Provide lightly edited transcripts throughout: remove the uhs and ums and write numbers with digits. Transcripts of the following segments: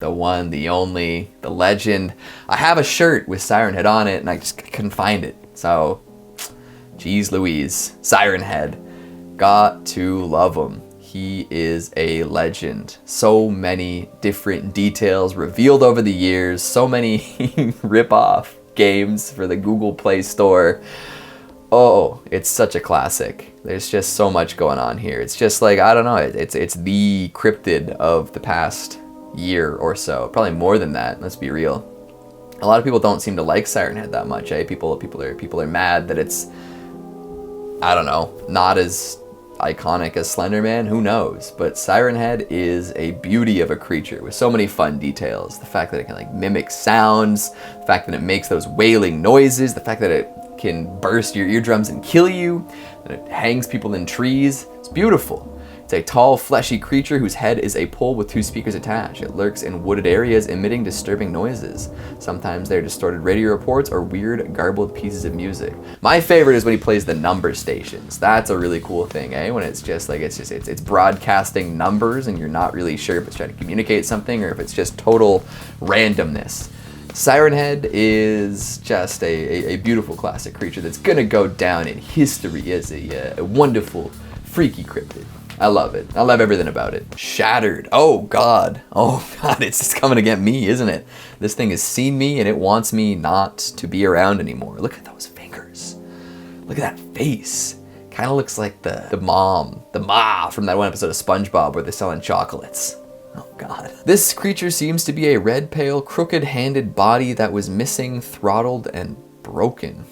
The one, the only, the legend. I have a shirt with Siren Head on it and I just couldn't find it. So, geez Louise. Siren Head. Got to love him. He is a legend. So many different details revealed over the years. So many rip-off games for the Google Play Store. Oh, it's such a classic. There's just so much going on here. It's just like, I don't know, it's the cryptid of the past year or so. Probably more than that, let's be real. A lot of people don't seem to like Siren Head that much, eh? People are mad that it's, I don't know, not as iconic as Slender Man, who knows? But Siren Head is a beauty of a creature with so many fun details. The fact that it can like mimic sounds, the fact that it makes those wailing noises, the fact that it can burst your eardrums and kill you, that it hangs people in trees. It's beautiful. It's a tall, fleshy creature whose head is a pole with 2 speakers attached. It lurks in wooded areas, emitting disturbing noises. Sometimes they're distorted radio reports or weird, garbled pieces of music. My favorite is when he plays the number stations. That's a really cool thing, eh? When it's just like, it's broadcasting numbers and you're not really sure if it's trying to communicate something or if it's just total randomness. Siren Head is just a beautiful classic creature that's gonna go down in history as a wonderful, freaky cryptid. I love it. I love everything about it. Shattered. Oh God, it's just coming to get me, isn't it? This thing has seen me and it wants me not to be around anymore. Look at those fingers. Look at that face. Kind of looks like the ma from that one episode of SpongeBob where they're selling chocolates. Oh God. This creature seems to be a red, pale, crooked-handed body that was missing, throttled, and broken.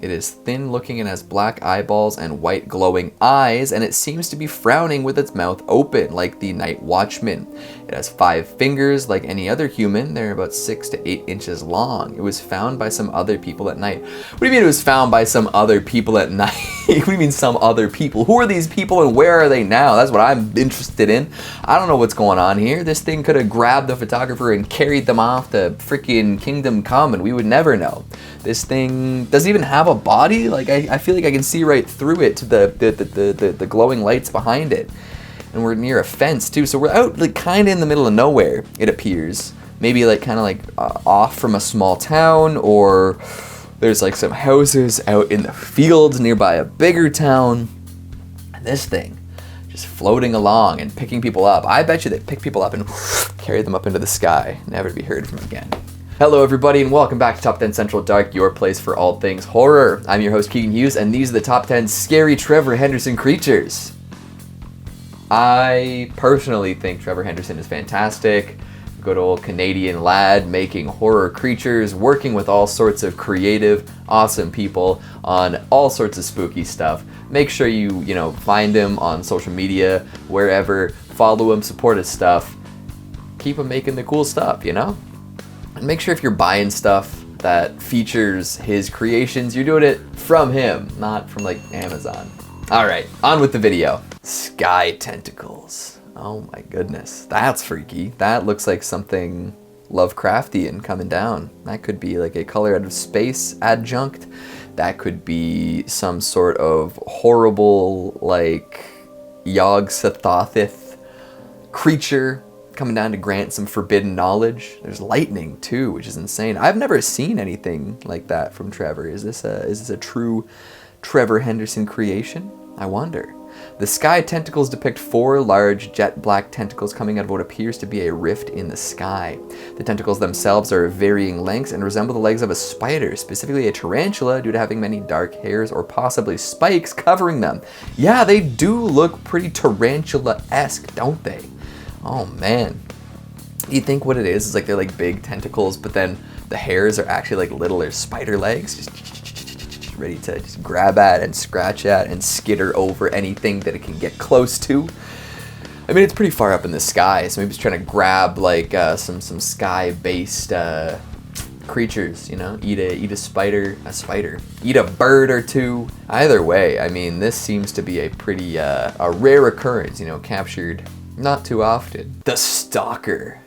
It is thin-looking and has black eyeballs and white glowing eyes, and it seems to be frowning with its mouth open, like the Night Watchman. It has 5 fingers, like any other human. They're about 6 to 8 inches long. It was found by some other people at night. What do you mean it was found by some other people at night? What do you mean some other people? Who are these people and where are they now? That's what I'm interested in. I don't know what's going on here. This thing could have grabbed the photographer and carried them off to freaking Kingdom Come and we would never know. This thing doesn't even have a body. Like I feel like I can see right through it to the glowing lights behind it. And we're near a fence too, so we're out like kind of in the middle of nowhere, it appears. Maybe like kind of like off from a small town, or there's like some houses out in the fields nearby a bigger town. And this thing just floating along and picking people up. I bet you they pick people up and carry them up into the sky, never to be heard from again. Hello everybody and welcome back to Top 10 Central Dark, your place for all things horror. I'm your host Keegan Hughes and these are the top 10 Scary Trevor Henderson Creatures. I personally think Trevor Henderson is fantastic. Good old Canadian lad making horror creatures, working with all sorts of creative, awesome people on all sorts of spooky stuff. Make sure you find him on social media, wherever, follow him, support his stuff. Keep him making the cool stuff, And make sure if you're buying stuff that features his creations, you're doing it from him, not from like Amazon. All right, on with the video. Sky tentacles. Oh my goodness, that's freaky. That looks like something Lovecraftian coming down. That could be like a color out of space adjunct. That could be some sort of horrible like Yog-Sothoth creature coming down to grant some forbidden knowledge. There's lightning too, which is insane. I've never seen anything like that from Trevor. Is this a true Trevor Henderson creation? I wonder. The sky tentacles depict 4 large jet black tentacles coming out of what appears to be a rift in the sky. The tentacles themselves are of varying lengths and resemble the legs of a spider, specifically a tarantula, due to having many dark hairs or possibly spikes covering them. Yeah, they do look pretty tarantula-esque, don't they? Oh man. You think what it is like they're like big tentacles, but then the hairs are actually like littler spider legs, just ready to just grab at and scratch at and skitter over anything that it can get close to. I mean, it's pretty far up in the sky, so maybe it's trying to grab like some sky-based creatures, eat a spider, eat a bird or two. Either way, I mean, this seems to be a pretty a rare occurrence, captured not too often. The Stalker.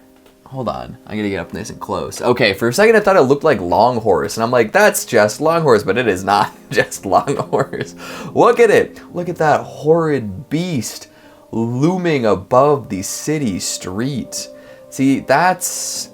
Hold on, I gotta get up nice and close. Okay, for a second I thought it looked like Longhorse, and I'm like, that's just Longhorse, but it is not just Longhorse. Look at it. Look at that horrid beast looming above the city street. See, that's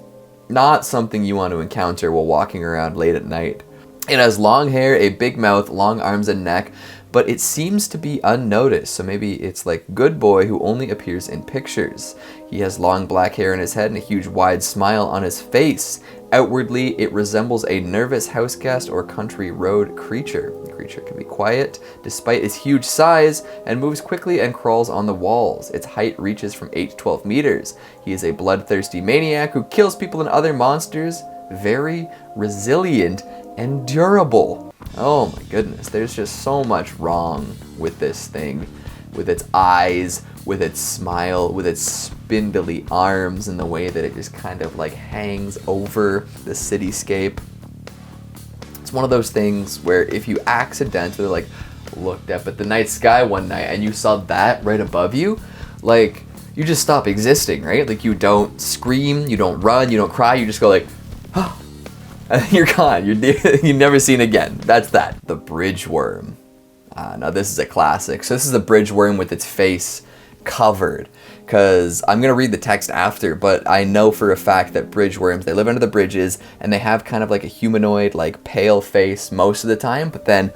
not something you want to encounter while walking around late at night. It has long hair, a big mouth, long arms and neck, but it seems to be unnoticed, so maybe it's like Good Boy who only appears in pictures. He has long black hair in his head and a huge wide smile on his face. Outwardly, it resembles a nervous houseguest or country road creature. The creature can be quiet, despite its huge size, and moves quickly and crawls on the walls. Its height reaches from 8 to 12 meters. He is a bloodthirsty maniac who kills people and other monsters. Very resilient and durable. Oh my goodness, there's just so much wrong with this thing. With its eyes, with its smile, with its spindly arms, and the way that it just kind of like hangs over the cityscape. It's one of those things where if you accidentally like looked up at the night sky one night and you saw that right above you, like you just stop existing, right? Like you don't scream, you don't run, you don't cry, you just go like, oh, and you're gone. You're never seen again. That's that. The bridge worm. Now this is a classic. So this is the bridge worm with its face covered, because I'm going to read the text after, but I know for a fact that bridge worms, they live under the bridges and they have kind of like a humanoid, like pale face most of the time, but then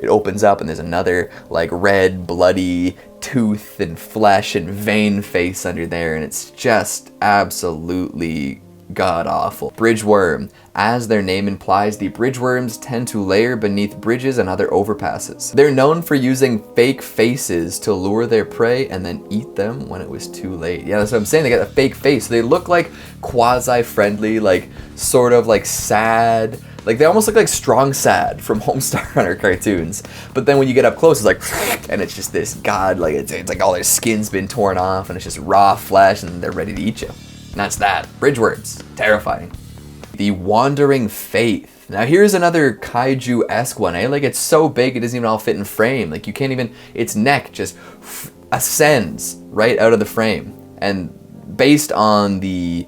it opens up and there's another like red, bloody tooth and flesh and vein face under there, and it's just absolutely god-awful. Bridgeworm. As their name implies, the bridgeworms tend to lair beneath bridges and other overpasses. They're known for using fake faces to lure their prey and then eat them when it was too late. Yeah, that's what I'm saying. They got a fake face. They look like quasi-friendly, like sort of like sad. Like they almost look like Strong Sad from Homestar Runner cartoons. But then when you get up close, it's like, and it's just this god, like it's like all their skin's been torn off and it's just raw flesh and they're ready to eat you. And that's that. Bridgeworms. Terrifying. The Wandering Faith. Now here's another kaiju-esque one, eh? Like it's so big it doesn't even all fit in frame. Like you can't even, its neck just ascends right out of the frame. And based on the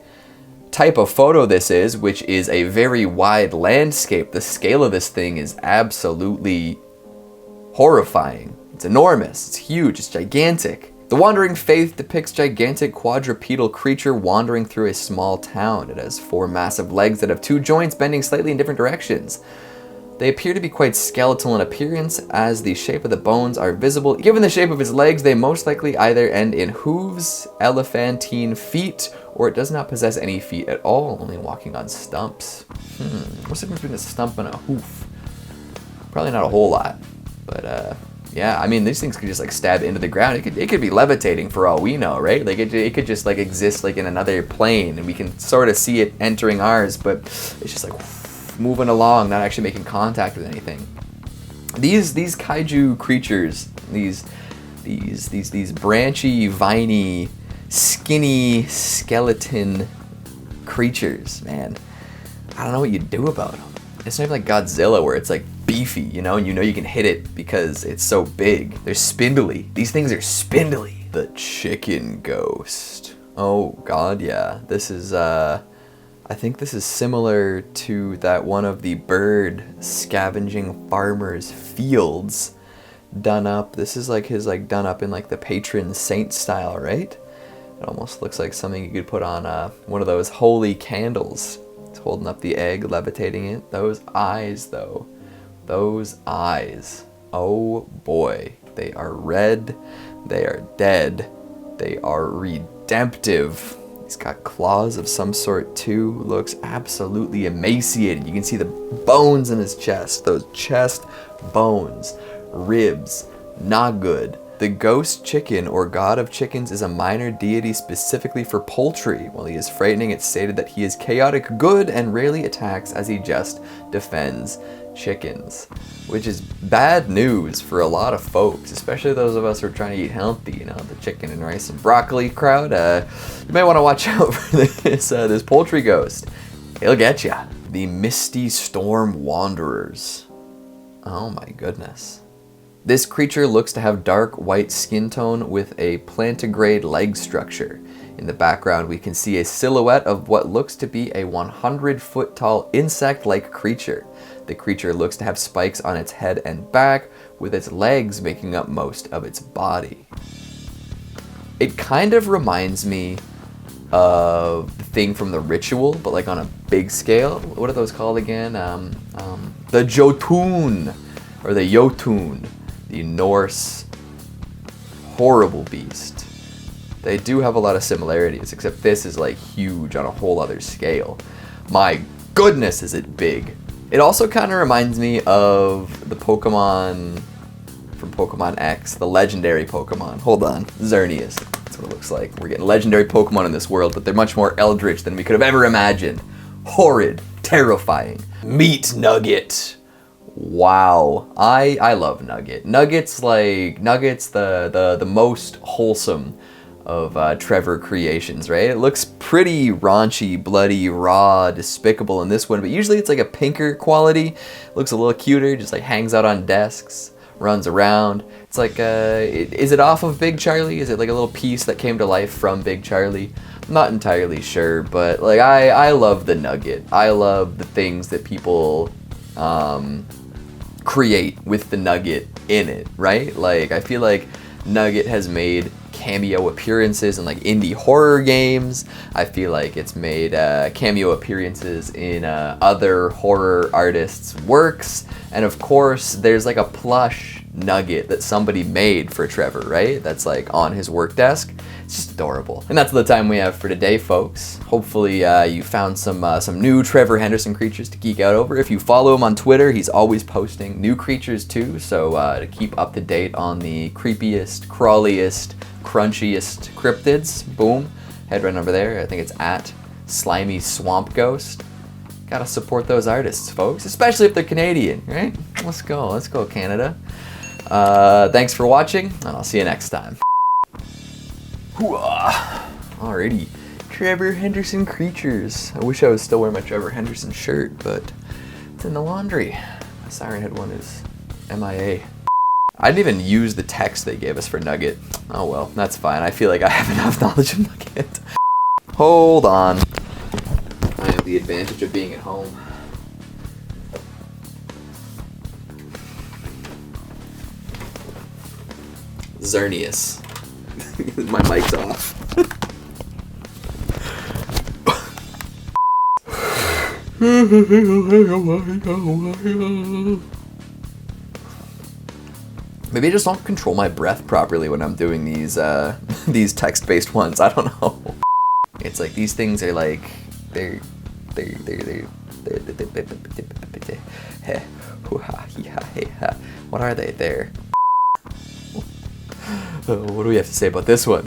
type of photo this is, which is a very wide landscape, the scale of this thing is absolutely horrifying. It's enormous, it's huge, it's gigantic. The Wandering Faith depicts gigantic quadrupedal creature wandering through a small town. It has 4 massive legs that have 2 joints bending slightly in different directions. They appear to be quite skeletal in appearance, as the shape of the bones are visible. Given the shape of its legs, they most likely either end in hooves, elephantine feet, or it does not possess any feet at all, only walking on stumps. What's the difference between a stump and a hoof? Probably not a whole lot, but yeah, I mean, these things could just like stab into the ground. It could be levitating for all we know, right? Like it could just like exist like in another plane, and we can sort of see it entering ours, but it's just like moving along, not actually making contact with anything. These kaiju creatures, these branchy, viney, skinny skeleton creatures, man, I don't know what you do about them. It's not even like Godzilla where it's like beefy, you know you can hit it because it's so big. They're spindly. These things are spindly. The chicken ghost. Oh god, yeah. This is I think this is similar to that one of the bird scavenging farmers' fields done up. This is like his like done up in like the patron saint style, right? It almost looks like something you could put on one of those holy candles. It's holding up the egg, levitating it. Those eyes though. Those eyes. Oh boy. They are red. They are dead. They are redemptive. He's got claws of some sort too. Looks absolutely emaciated. You can see the bones in his chest. Those chest bones. Ribs. Not good. The ghost chicken, or god of chickens, is a minor deity specifically for poultry. While he is frightening, it's stated that he is chaotic good and rarely attacks, as he just defends chickens. Which is bad news for a lot of folks, especially those of us who are trying to eat healthy, you know, the chicken and rice and broccoli crowd. You may want to watch out for this poultry ghost. He'll get ya. The Misty Storm Wanderers. Oh my goodness. This creature looks to have dark white skin tone with a plantigrade leg structure. In the background, we can see a silhouette of what looks to be a 100-foot tall insect-like creature. The creature looks to have spikes on its head and back, with its legs making up most of its body. It kind of reminds me of the thing from the ritual, but like on a big scale. What are those called again? The Jotun, or the Jotun, the Norse horrible beast. They do have a lot of similarities, except this is like huge on a whole other scale. My goodness, is it big. It also kind of reminds me of the Pokemon from Pokemon X, the legendary Pokemon. Hold on, Xerneas. That's what it looks like. We're getting legendary Pokemon in this world, but they're much more eldritch than we could have ever imagined. Horrid, terrifying. Meat Nugget. Wow, I love Nugget. Nugget's the most wholesome of Trevor creations, right? It looks pretty raunchy, bloody, raw, despicable in this one, but usually it's like a pinker quality. Looks a little cuter, just like hangs out on desks, runs around. It's like, is it off of Big Charlie? Is it like a little piece that came to life from Big Charlie? I'm not entirely sure, but like I love the Nugget. I love the things that people create with the Nugget in it, right? Like I feel like Nugget has made cameo appearances in like indie horror games. I feel like it's made cameo appearances in other horror artists' works, and of course there's like a plush Nugget that somebody made for Trevor, right? That's like on his work desk. It's just adorable. And that's the time we have for today, folks. Hopefully you found some new Trevor Henderson creatures to geek out over. If you follow him on Twitter, he's always posting new creatures too, so to keep up to date on the creepiest, crawliest, crunchiest cryptids, boom, head right over there. I think it's at Slimy Swamp Ghost. Gotta support those artists, folks, especially if they're Canadian, right? Let's go Canada. Thanks for watching, and I'll see you next time. Alrighty, Trevor Henderson Creatures. I wish I was still wearing my Trevor Henderson shirt, but it's in the laundry. My Siren Head one is MIA. I didn't even use the text they gave us for Nugget. Oh well, that's fine. I feel like I have enough knowledge of Nugget. Hold on. I have the advantage of being at home. Xerneas. My mic's off. Maybe I just don't control my breath properly when I'm doing these text-based ones. I don't know. It's like these things are like they're what are they? There. What do we have to say about this one?